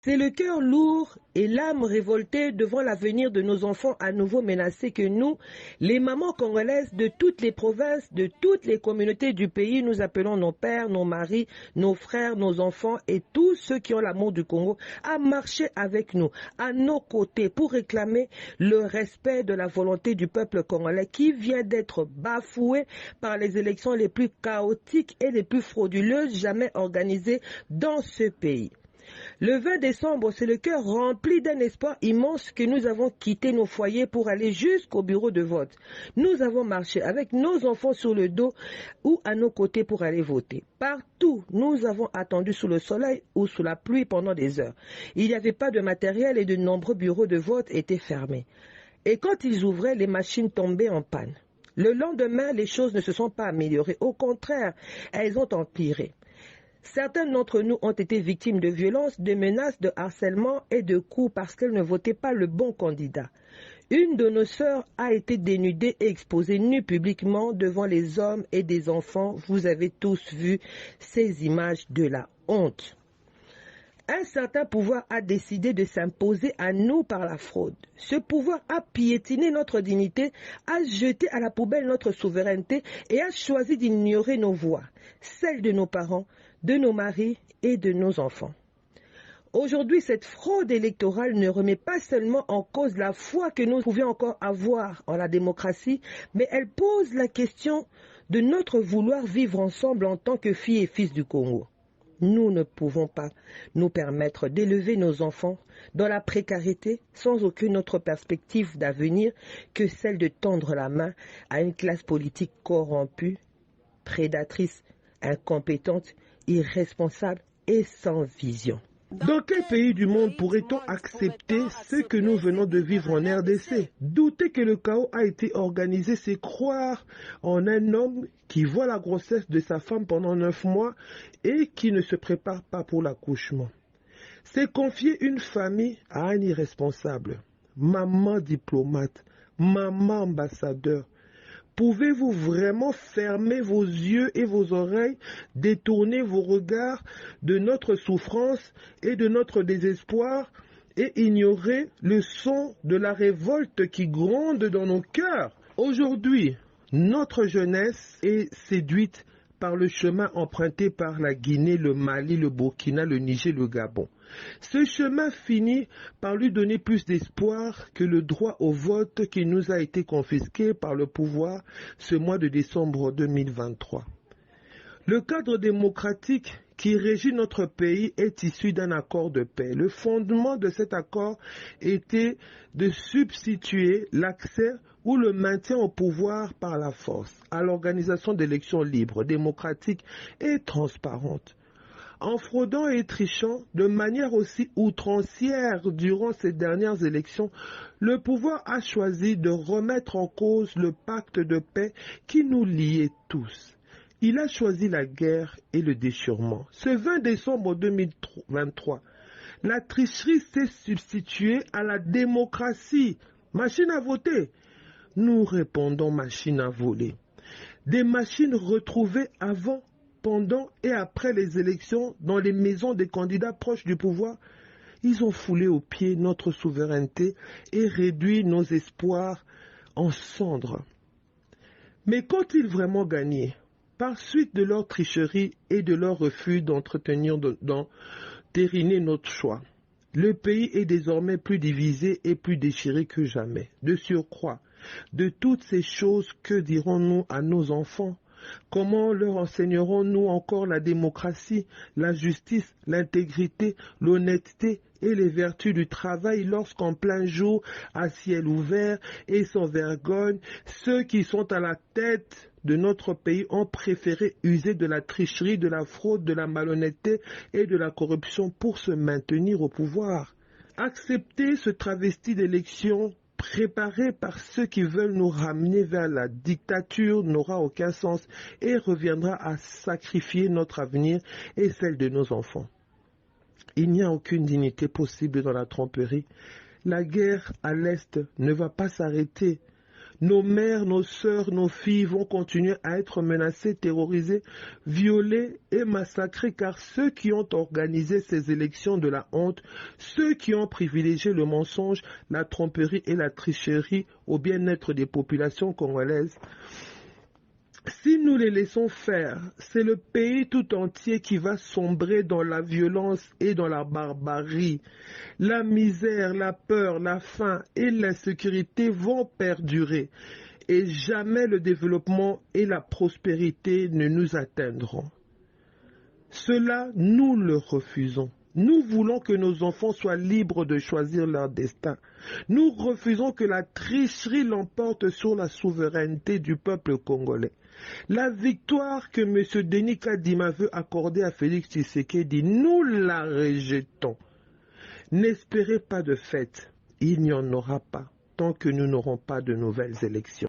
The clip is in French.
C'est le cœur lourd et l'âme révoltée devant l'avenir de nos enfants à nouveau menacés que nous, les mamans congolaises de toutes les provinces, de toutes les communautés du pays, nous appelons nos pères, nos maris, nos frères, nos enfants et tous ceux qui ont l'amour du Congo à marcher avec nous, à nos côtés, pour réclamer le respect de la volonté du peuple congolais qui vient d'être bafoué par les élections les plus chaotiques et les plus frauduleuses jamais organisées dans ce pays. Le 20 décembre, c'est le cœur rempli d'un espoir immense que nous avons quitté nos foyers pour aller jusqu'au bureau de vote. Nous avons marché avec nos enfants sur le dos ou à nos côtés pour aller voter. Partout, nous avons attendu sous le soleil ou sous la pluie pendant des heures. Il n'y avait pas de matériel et de nombreux bureaux de vote étaient fermés. Et quand ils ouvraient, les machines tombaient en panne. Le lendemain, les choses ne se sont pas améliorées. Au contraire, elles ont empiré. Certains d'entre nous ont été victimes de violences, de menaces, de harcèlement et de coups parce qu'elles ne votaient pas le bon candidat. Une de nos sœurs a été dénudée et exposée nue publiquement devant les hommes et des enfants. Vous avez tous vu ces images de la honte. Un certain pouvoir a décidé de s'imposer à nous par la fraude. Ce pouvoir a piétiné notre dignité, a jeté à la poubelle notre souveraineté et a choisi d'ignorer nos voix, celles de nos parents, de nos maris et de nos enfants. Aujourd'hui, cette fraude électorale ne remet pas seulement en cause la foi que nous pouvions encore avoir en la démocratie, mais elle pose la question de notre vouloir vivre ensemble en tant que filles et fils du Congo. Nous ne pouvons pas nous permettre d'élever nos enfants dans la précarité sans aucune autre perspective d'avenir que celle de tendre la main à une classe politique corrompue, prédatrice, incompétente, irresponsable et sans vision. Dans quel pays du monde pourrait-on accepter ce que nous venons de vivre en RDC? Douter que le chaos a été organisé, c'est croire en un homme qui voit la grossesse de sa femme pendant 9 mois et qui ne se prépare pas pour l'accouchement. C'est confier une famille à un irresponsable, maman diplomate, maman ambassadeur. Pouvez-vous vraiment fermer vos yeux et vos oreilles, détourner vos regards de notre souffrance et de notre désespoir et ignorer le son de la révolte qui gronde dans nos cœurs? Aujourd'hui, notre jeunesse est séduite par le chemin emprunté par la Guinée, le Mali, le Burkina, le Niger, le Gabon. Ce chemin finit par lui donner plus d'espoir que le droit au vote qui nous a été confisqué par le pouvoir ce mois de décembre 2023. Le cadre démocratique qui régit notre pays est issu d'un accord de paix. Le fondement de cet accord était de substituer l'accès ou le maintien au pouvoir par la force à l'organisation d'élections libres, démocratiques et transparentes. En fraudant et trichant de manière aussi outrancière durant ces dernières élections, le pouvoir a choisi de remettre en cause le pacte de paix qui nous liait tous. Il a choisi la guerre et le déchirement. Ce 20 décembre 2023, la tricherie s'est substituée à la démocratie. Machine à voter. Nous répondons machine à voler. Des machines retrouvées avant, pendant et après les élections dans les maisons des candidats proches du pouvoir. Ils ont foulé aux pieds notre souveraineté et réduit nos espoirs en cendres. Mais qu'ont-ils vraiment gagné par suite de leur tricherie et de leur refus d'entériner notre choix? Le pays est désormais plus divisé et plus déchiré que jamais. De surcroît, de toutes ces choses, que dirons-nous à nos enfants? Comment leur enseignerons-nous encore la démocratie, la justice, l'intégrité, l'honnêteté et les vertus du travail lorsqu'en plein jour, à ciel ouvert et sans vergogne, ceux qui sont à la tête de notre pays ont préféré user de la tricherie, de la fraude, de la malhonnêteté et de la corruption pour se maintenir au pouvoir? Accepter ce travesti d'élection préparé par ceux qui veulent nous ramener vers la dictature n'aura aucun sens et reviendra à sacrifier notre avenir et celle de nos enfants. Il n'y a aucune dignité possible dans la tromperie. La guerre à l'Est ne va pas s'arrêter. Nos mères, nos sœurs, nos filles vont continuer à être menacées, terrorisées, violées et massacrées, car ceux qui ont organisé ces élections de la honte, ceux qui ont privilégié le mensonge, la tromperie et la tricherie au bien-être des populations congolaises, si nous les laissons faire, c'est le pays tout entier qui va sombrer dans la violence et dans la barbarie. La misère, la peur, la faim et l'insécurité vont perdurer et jamais le développement et la prospérité ne nous atteindront. Cela, nous le refusons. Nous voulons que nos enfants soient libres de choisir leur destin. Nous refusons que la tricherie l'emporte sur la souveraineté du peuple congolais. La victoire que M. Denis Kadima veut accorder à Félix Tshisekedi, nous la rejetons. N'espérez pas de fête, il n'y en aura pas tant que nous n'aurons pas de nouvelles élections.